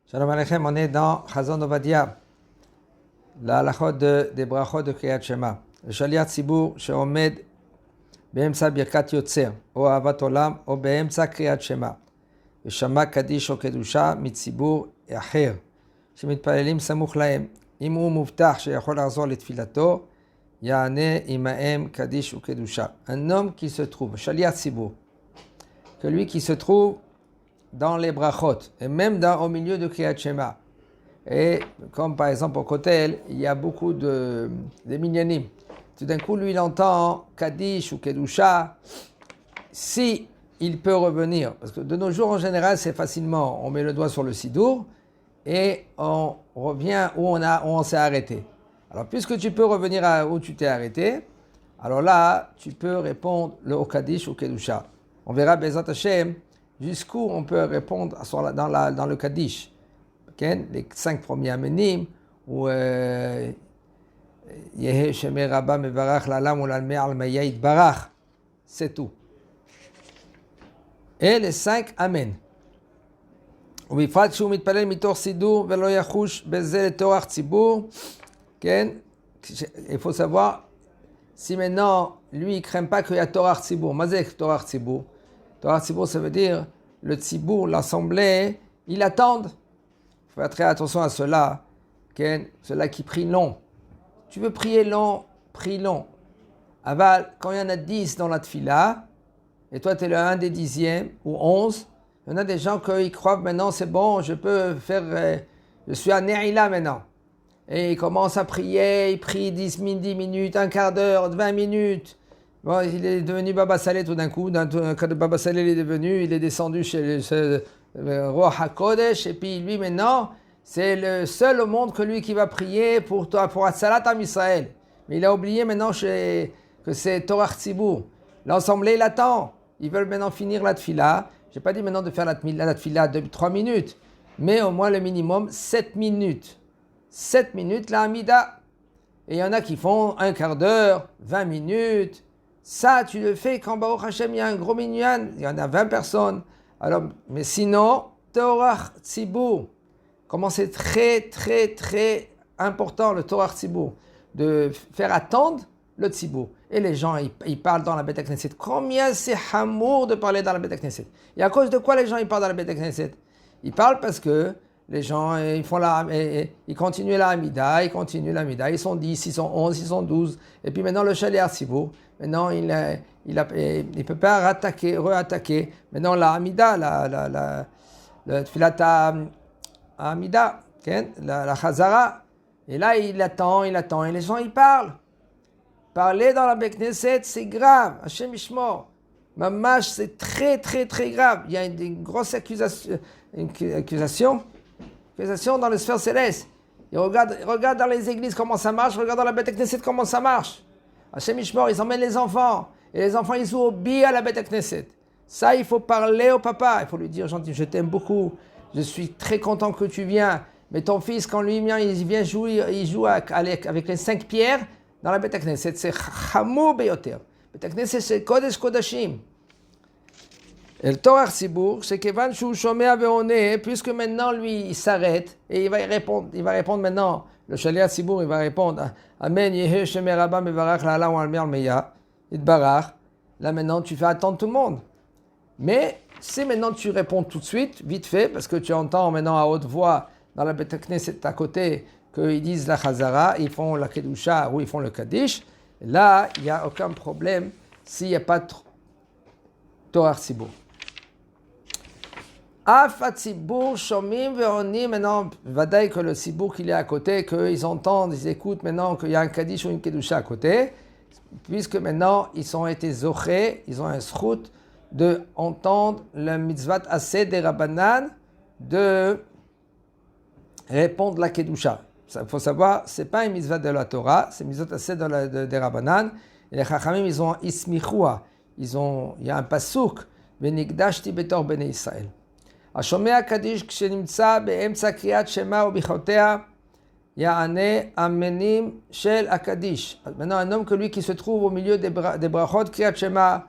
Shalom Aleichem, on est dans Chazon Ovadia, la halachot des brachot de Kriyat Shema. Le Shaliach Tzibur sheomed באמצע ברכת יוצר, או אהבת עולם, או באמצע קריאת שמע. ושמע קדיש או קדושה מציבור אחר, שמתפללים סמוך להם. אם הוא מובטח שיכול לחזור לתפילתו, יענה עמהם קדיש וקדושה. Un homme qui se trouve, Shaliach Tzibur, que lui qui se trouve dans les brachot, et même au milieu de Kriyat Shema. Et comme par exemple au Kotel, il y a beaucoup de minyanim. Tout d'un coup, lui, il entend Kaddish ou Kedusha. Si il peut revenir, parce que de nos jours, en général, c'est facilement, on met le doigt sur le sidour et on revient où on s'est arrêté. Alors, puisque tu peux revenir où tu t'es arrêté, alors là, tu peux répondre le Kaddish ou Kedusha. On verra, Bezat Hashem, jusqu'où on peut répondre dans le Kaddish. Okay? Les 5 premiers amenim, ou Yehe Shemei Rabba Mevarach Lalam ou Lalmei Almaya Yitbarach. C'est tout. Et les 5 Amen. ובפרט שהוא מתפלל מתוך סידור ולא יחוש בזה לתורך ציבור, כן? Il faut savoir si maintenant lui il craint pas qu'il y a torach ציבור. מה זה torach ציבור? Torach ציבור ça veut dire le ציבור, l'assemblée, ils attendent. Il faut faire très attention à cela, okay? Ceux-là qui prient long. Tu veux prier long, prie long. Aval, quand il y en a 10 dans la tfila, et toi tu es le 1 des 10e ou 11, il y en a des gens qui croient maintenant c'est bon, je peux faire, je suis à Ne'ila maintenant. Et ils commencent à prier, ils prient 10 minutes, un quart d'heure, 20 minutes. Bon, il est devenu Baba Saleh tout d'un coup, quand Baba Saleh est devenu, il est descendu chez le roi HaKodesh, et puis lui maintenant, c'est le seul au monde que lui qui va prier pour toi, pour Atzalat Am Israël. Mais il a oublié maintenant que c'est Torah Tzibur. L'assemblée l'attend. Ils veulent maintenant finir la tfila. Je n'ai pas dit maintenant de faire la tfila de 3 minutes, mais au moins le minimum 7 minutes. 7 minutes la Hamida. Et il y en a qui font un quart d'heure, 20 minutes. Ça, tu le fais quand Baruch Hashem, il y a un gros minyan, il y en a 20 personnes. Alors, mais sinon, Torah Tzibur. Comment c'est très important le Torah Tzibur, de faire attendre le Tzibur. Et les gens, ils parlent dans la Beit HaKnesset. Combien c'est hamour de parler dans la Beit HaKnesset. Et à cause de quoi les gens ils parlent dans la Beit HaKnesset? Ils parlent parce que les gens, ils continuent la Hamida, ils sont 10, ils sont 11, ils sont 12. Et puis maintenant le Shaliach Tzibur, maintenant il ne peut pas re-attaquer. Maintenant la Hamida, la Tfilat Hamida, la Chazara. Et là, il attend, et les gens, ils parlent. Parler dans la Beit Knesset, c'est grave. Hashem Yishmor. Mamash, c'est très grave. Il y a une grosse accusation dans les sphères célestes. Et regarde dans les églises comment ça marche, regarde dans la Beit Knesset comment ça marche. Hashem Yishmor, ils emmènent les enfants. Et les enfants, ils jouent au billes à la Beit Knesset. Ça, il faut parler au papa. Il faut lui dire, gentil, je t'aime beaucoup. Je suis très content que tu viens. Mais ton fils, quand lui vient, il vient jouer, il joue avec les 5 pierres dans la Beit HaKnesset. C'est Chamou Beyoter. Beit HaKnesset, c'est Kodesh Kodashim. Et le Torah Tzibur, c'est Kevan Shu Shomea Ve'oneh, puisque maintenant, lui, il s'arrête et il va répondre. Il va répondre maintenant. Le Shaliach Tzibur, il va répondre Amen, Yehe Shemei Rabba Mevarach La'ala ou Almer Meya, Itbarach. Là, maintenant, tu fais attendre tout le monde. Mais si maintenant tu réponds tout de suite, vite fait, parce que tu entends maintenant à haute voix dans la Beit HaKnesset à côté qu'ils disent la Chazara, ils font la Kedusha ou ils font le Kaddish, là, il n'y a aucun problème s'il n'y a pas de Torah Tzibur. Af Tzibur Shomim Ve'onim, maintenant, vadaï que le Tzibur qu'il est à côté, qu'ils entendent, ils écoutent maintenant qu'il y a un Kaddish ou une Kedusha à côté, puisque maintenant ils ont été zochés, ils ont un zchut de entendre le mitzvat assez des Rabbanan de répondre la Kedusha. Il faut savoir, ce n'est pas une mitzvah de la Torah, c'est une mitzvah assez des Rabbanan. Et les Chachamim, ils ont ismichua, il y a un pasuk, Venigdashti betor bnei Israël. השומע קדיש כשנמצא באמצע קריאת שמע וברכותיה, יענה אמנים של הקדיש. Maintenant, un homme que lui qui se trouve au milieu des brachot, Kriyat Shema,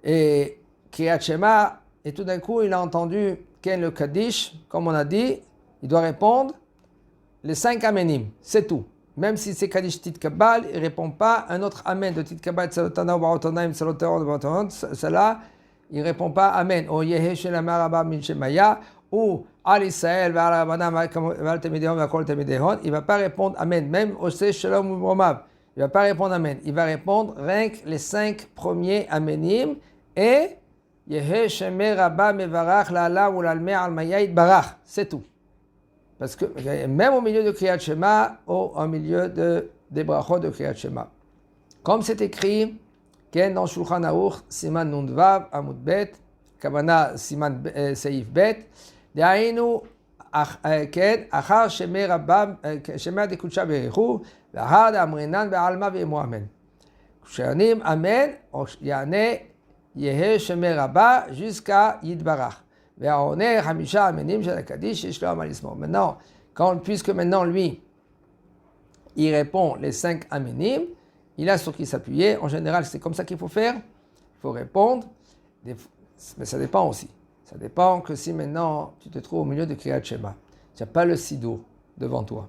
et Kriyat Shema, et tout d'un coup, il a entendu le Kaddish, comme on a dit, il doit répondre les 5 amenim, c'est tout. Même si c'est Kaddish Titkabal, il ne répond pas un autre amen de Titkabal, Tsalotana, Barotonaim, Tsalotero, Barotonaim, cela, il ne répond pas amen. Ou Yehe Shelama Rabba Min Shemaya, ou Al Israël, Val Rabana, Val Temidehon, Vakol Temidehon, il ne va pas répondre amen. Même Ose Shalom ou Romav, il ne va pas répondre amen. Il va répondre rien que les 5 premiers amenim et Yehe Sheme Rabba Mevarach, Lala ou Lalme Almayait Barach, c'est tout. Parce que même au milieu de Kriyat Shema, ou au milieu des brachot de Kriyat Shema. Comme c'est écrit, Ken dans Shulchan Aruch, Siman Nundvav, Amud Bet, Kavana Siman Seif Bet, Dehainu, Ken, Achar Sheme Rabbam, Shema de Kutsha Berechu, Vahar de Amrenan, Be'alma Ve'emu Amen. Kushanim Amen, Yane, Yehe Sheme Rabba, jusqu'à Yidbarach. Maintenant, puisque maintenant lui, il répond les 5 amenim, il a sur qui s'appuyer. En général, c'est comme ça qu'il faut faire. Il faut répondre. Mais ça dépend aussi. Ça dépend que si maintenant tu te trouves au milieu de Kriyat Shema, tu n'as pas le sidour devant toi.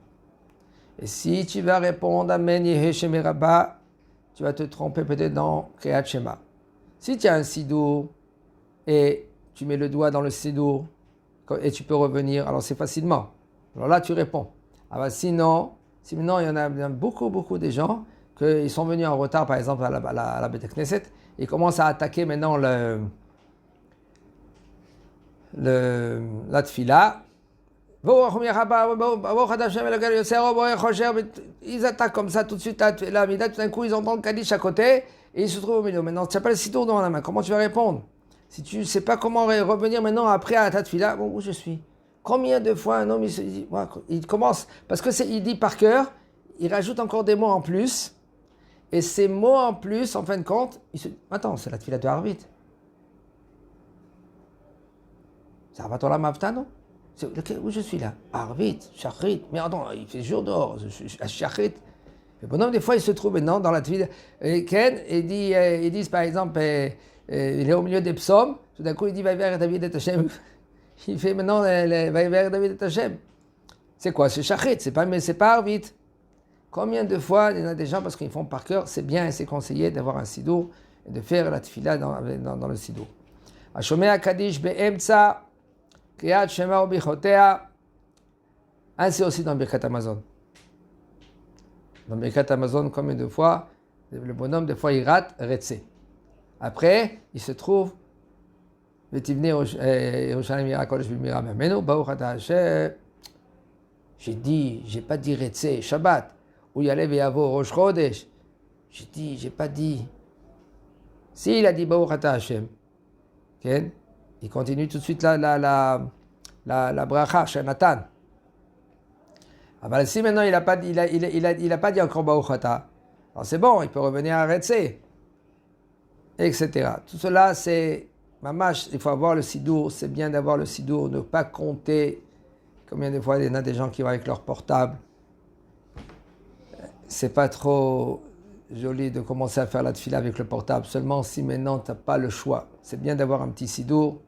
Et si tu vas répondre Amen Yehe Sheme Rabba, tu vas te tromper peut-être dans Kriyat Shema. Si tu as un sidour et tu mets le doigt dans le sidour et tu peux revenir, alors c'est facilement. Alors là, tu réponds. Alors sinon, il y en a beaucoup de gens qui sont venus en retard, par exemple, à la Beit Knesset, et commencent à attaquer maintenant la tfila. Ils attaquent comme ça tout de suite la mida, tout d'un coup ils entendent Kaddish à côté et ils se trouvent au milieu. Maintenant, tu n'as pas le sidour dans la main, comment tu vas répondre? Si tu ne sais pas comment revenir maintenant après à ta tfila, bon, où je suis? Combien de fois un homme il commence, parce il dit par cœur, il rajoute encore des mots en plus, et ces mots en plus, en fin de compte, il se dit, attends, c'est la tfila de Arvit. C'est Arvatola Mavta, non? Où je suis là? Arvit, Shachrit, mais attends, il fait jour dehors, Shachrit. Le bonhomme, des fois, il se trouve maintenant dans la tfila. Ken, ils disent par exemple, il est au milieu des psaumes, tout d'un coup il dit va vers David et Hashem. Il fait maintenant va vers David et Hashem. C'est quoi? C'est Shachrit, c'est pas Arvit. Combien de fois il y en a des gens parce qu'ils font par cœur, c'est bien et c'est conseillé d'avoir un sidour et de faire la tfila dans le sidour. Ashomea Kaddish be'emtsa Kriyat Shema u'bichotea. Ainsi aussi dans Birkat Amazon. Dans Birkat Amazon, combien de fois le bonhomme, des fois il rate Retse. Après, il se trouve, j'ai pas dit Retse, Shabbat, ou Yalev Yavo, Rosh Chodesh. J'ai pas dit. Si il a dit Baruch Ata Hashem, il continue tout de suite la bracha chez Nathan. Si maintenant il a pas dit encore Baruch Ata, alors c'est bon, il peut revenir à Retse. Etc. Tout cela, c'est mamash, il faut avoir le sidour, c'est bien d'avoir le sidour, ne pas compter. Combien de fois il y en a des gens qui vont avec leur portable. C'est pas trop joli de commencer à faire la tfila avec le portable, seulement si maintenant tu n'as pas le choix. C'est bien d'avoir un petit sidour,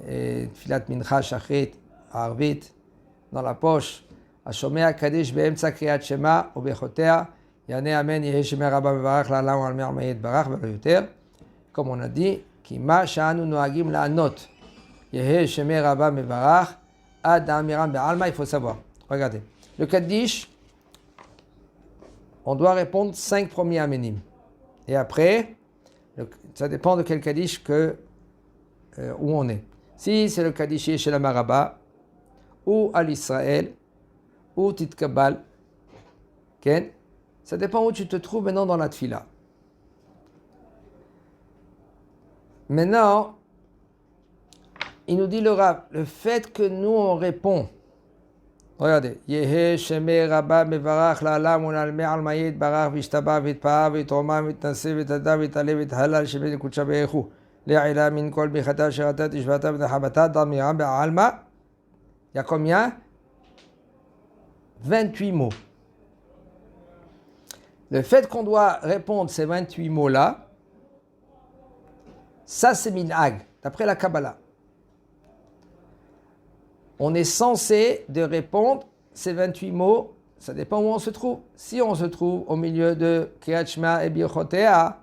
et tfilat mincha, shachrit, arvit, dans la poche. Ashomea Kaddish be'emtsa Kriyat Shema u'bechotea, Yane Amen Yehe Shema Rabba Mevarach La'ala U'al Me'al Mayet Barach V'lo Yoter. Comme on a dit, Kima Sha'anu Noagim La'anot Yehe Sheme Rabba Mevarach Ad Amiram Be'alma, il faut savoir. Regardez. Le Kaddish, on doit répondre 5 premiers amenim. Et après, ça dépend de quel Kaddish où on est. Si c'est le Kaddish chez la Maraba, ou à l'Israël, ou Titkabal, ça dépend où tu te trouves maintenant dans la tfila. Maintenant, il nous dit le Rav, le fait que nous on répond, regardez, Yehe Sheme Rabba Mevarach La'alam U'al Me'al Mayet Barach Vishtaba Vitpa'a Vitroma Vitnase Vitada Vitale Vithalal Sheme Lekutcha Be'echu Le'ila Min Kol Bichata Sheratat Ishvata V'Nachabata Damira Be'alma. Il y a combien? 28 mots. Le fait qu'on doit répondre ces 28 mots-là, ça c'est minhag, d'après la Kabbalah. on est censé de répondre ces 28 mots, ça dépend où on se trouve. Si on se trouve au milieu de Kriyat Shema et Birchotea,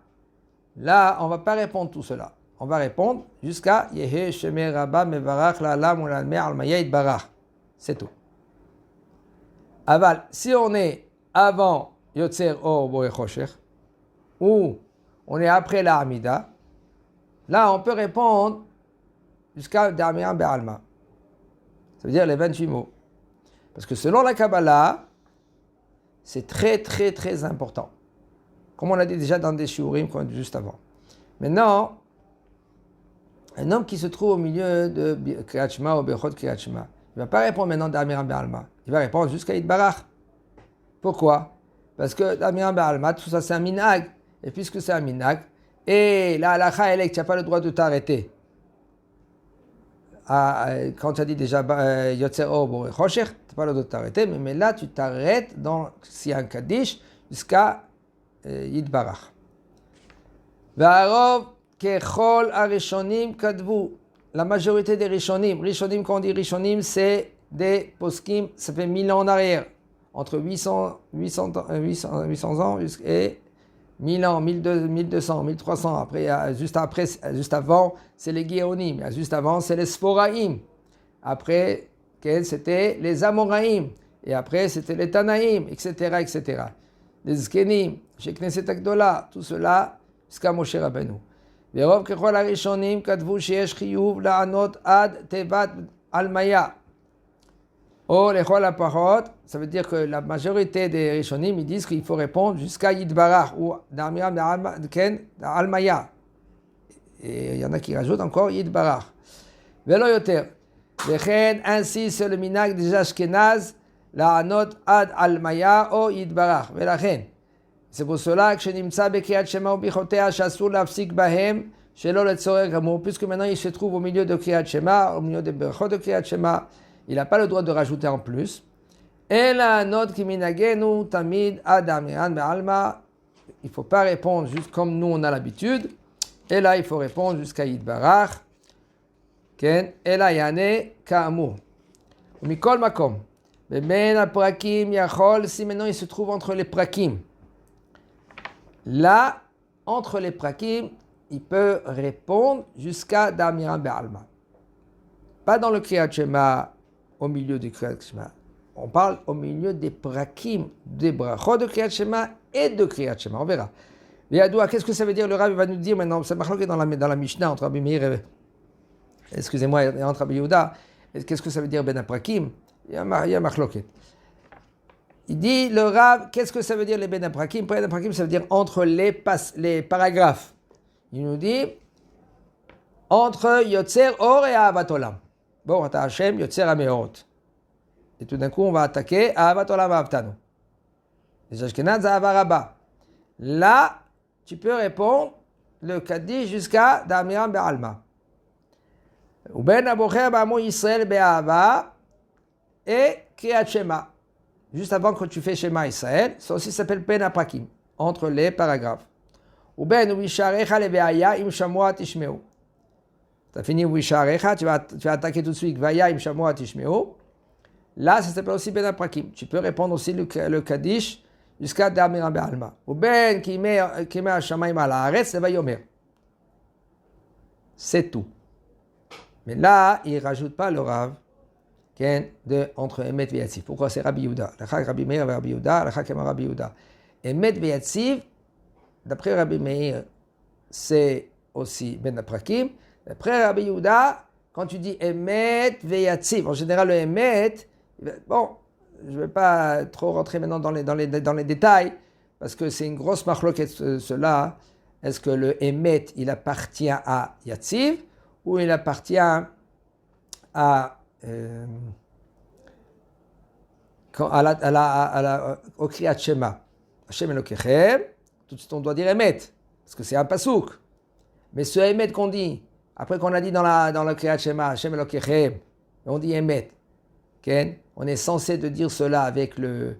là, on ne va pas répondre tout cela. On va répondre jusqu'à Yehe Shemer Rabba Mevarach La'alam Ulalme Almaya Yitbarach. C'est tout. Aval, si on est avant Yotzer Or Borei Choshech, ou on est après la Hamida, là, on peut répondre jusqu'à Damiran Be'alma. Ça veut dire les 28 mots. Parce que selon la Kabbalah, c'est très, très, très important. Comme on l'a dit déjà dans des shiurim juste avant. Maintenant, un homme qui se trouve au milieu de Kriyat Shema ou Bechot Kriyat Shema, il ne va pas répondre maintenant d'Amiran Be'alma. Il va répondre jusqu'à Yitbarach. Pourquoi? Parce que d'Amiran Be'alma, tout ça c'est un minhag. Et puisque c'est un minhag, et la halakha elle est que tu n'as pas le droit de t'arrêter. Quand tu as dit déjà Yotzer Or Borei Choshech, tu n'as pas le droit de t'arrêter, mais là tu t'arrêtes s'il y a un Kaddish jusqu'à Yitbarach. V'arov kechol harishonim kadvu. La majorité des rishonim, quand on dit rishonim, c'est des poskim, ça fait 1000 ans en arrière. Entre 800 ans et 1000 ans, 1200, 1300. Après, juste avant, c'est les Géonim. Juste avant, c'est les Sforaïm. Après, c'était les Amoraïm. Et après, c'était les Tanaïm, etc., etc. Les Zkenim, chez Knesset Agdola, tout cela, jusqu'à Moshe Rabbeinu. Verov kechol harishonim kadvu sheyesh chiyuv la'anot ad tevat almaya. Oh, lechol hapachot, ça veut dire que la majorité des rishonim, ils disent qu'il faut répondre jusqu'à Yitbarach ou d'Amiram almaya. Et il y en a qui rajoutent encore Yitbarach. Velo yoter. Vechen, ainsi c'est le minag des Ashkenaz, la'anot ad almaya o Yitbarach. Velachen. C'est pour cela que chez Nimtza Bekriyat Shema ou Bichotea Shasur Lafsik Bahem Shelo Letzorek Gamur, puisque maintenant il se trouve au milieu de Kriyat Shema, au milieu des Berachot de Kriyat Shema, il n'a pas le droit de rajouter en plus. Et la note qui minagenu tamid adamiran be'alma, il ne faut pas répondre juste comme nous on a l'habitude. Et là il faut répondre jusqu'à Yitbarach. Et là yane ka'amur. Mikol makom. Ben aprakim yachol, si maintenant il se trouve entre les prakim. Là, entre les prakim, il peut répondre jusqu'à Damiran Be'alma. Pas dans le Kriyat Shema, au milieu du Kriyat Shema. On parle au milieu des prakim, des brachot de Kriyat Shema et de Kriyat Shema. On verra. Yadoua, qu'est-ce que ça veut dire? Le Rav va nous dire maintenant, c'est marqué dans la Mishnah entre Rabbi Meir et, excusez-moi, entre Rabbi Yehuda. Qu'est-ce que ça veut dire Ben Aprakim? Il y a marloquet. Il dit, le Rav, qu'est-ce que ça veut dire les Ben Aprakim? Ben Aprakim, ça veut dire entre les paragraphes. Il nous dit, entre Yotzer Or et Ahavat Olam. Bon, Ata Hashem, Yotzer Ameorot. Et tout d'un coup, on va attaquer Ahavat Olam Ahavtanu. Les Ashkenaz, Ahava Rabba. Là, tu peux répondre le Kaddish jusqu'à Damiran Be'alma. Ou Ben Abocher Ba'amu Yisrael Be'ahava et Kriyat Shema. Juste avant que tu fais Shema Israël, ça aussi s'appelle Ben Aprakim, entre les paragraphes. Ou Ben Uvisharecha Leveaya Im Shamua Tishmeu. Tu as fini Uvisharecha, tu vas attaquer tout de suite Vaya Im Shamua Tishmeu. Là, ça s'appelle aussi Ben Aprakim. Tu peux répondre aussi le Kaddish jusqu'à Damiran Be'alma. Ou Ben Kimei Hashamayim Al Haaretz Levayomer. C'est tout. Mais là, il ne rajoute pas le Rav. Entre Emet et Yatsiv. Pourquoi c'est Rabbi Yehuda? L'achak Rabbi Meir et Rabbi Yehuda, l'achak Emar Rabbi Yehuda. Emet et Yatsiv, d'après Rabbi Meir, c'est aussi Ben Aprakim. D'après Rabbi Yehuda, quand tu dis Emet et Yatsiv, en général le Emet, bon, je ne vais pas trop rentrer maintenant dans les détails, parce que c'est une grosse marloquette cela. Est-ce que le Emet, il appartient à Yatsiv, ou il appartient au Kriyat Shema, Hashem Elokechem, tout de suite on doit dire Emet, parce que c'est un pasouk. Mais ce Emet qu'on dit, après qu'on a dit dans le Kriyat Shema, Hashem Elokechem, on dit Emet. Okay? On est censé de dire cela avec le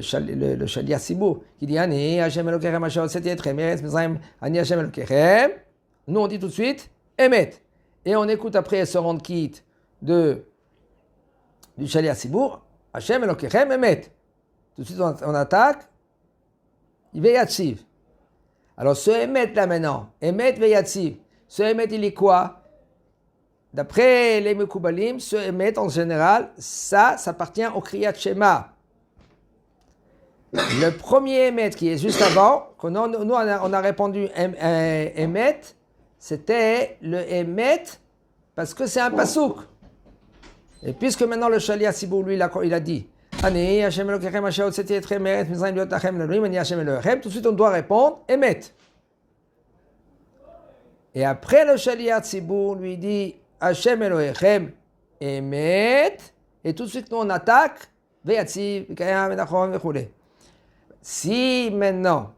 Shaliach Sibur, qui dit Ani Hashem Elokechem, Asher Hotzeti Etchem, Eretz Mitzrayim, Ani Hashem Elokechem. Nous on dit tout de suite Emet. Et on écoute après ce rendre quitte de du Shaliach Tzibour, Hashem Elokechem Emet. Tout de suite, on attaque, Veyatziv. Alors, ce Emet là maintenant, Emet Veyatziv, ce Emet il est quoi? D'après les Mekoubalim, ce Emet en général, ça appartient au Kriyat Shema. Le premier Emet qui est juste avant, que nous on a répondu Emet, c'était le Emet parce que c'est un pasouk. Et puisque maintenant le Shaliach Tzibour, lui, il a dit Ani Hashem Elokechem asher hotzeti etchem me'eretz Mitzrayim liot lachem Elohim, Ani Hashem Elokechem, tout de suite on doit répondre Emet. Et après le Shaliach Tzibour lui dit Hashem Elokechem Emet, et tout de suite nous on attaque Veyatziv, Vekayam, Venachon, Vechoulé. Si maintenant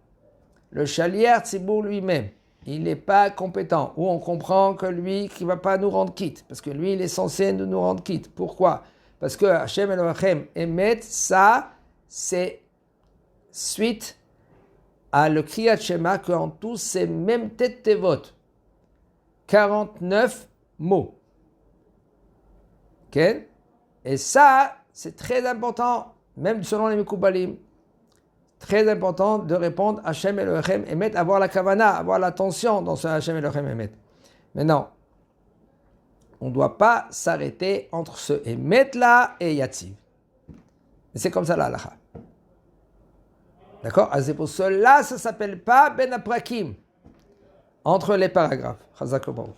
le Shaliach Tzibour lui-même il n'est pas compétent, ou on comprend que lui, qui ne va pas nous rendre quitte, parce que lui, il est censé nous rendre quitte. Pourquoi? Parce que Hashem Elokechem Emet, ça, c'est suite à le Kriyat Shema, qu'en tout, c'est même tête tevot. 49 mots. Ok? Et ça, c'est très important, même selon les Mekoubalim. Très important de répondre Hashem Elokechem Emet, avoir la kavana, avoir l'attention dans ce Hashem Elokechem Emet. Maintenant, on ne doit pas s'arrêter entre ce Emet là et Yatziv. Et c'est comme ça la halakha. D'accord? C'est pour cela, ça ne s'appelle pas Ben Aprakim, entre les paragraphes. Chazak Baruch.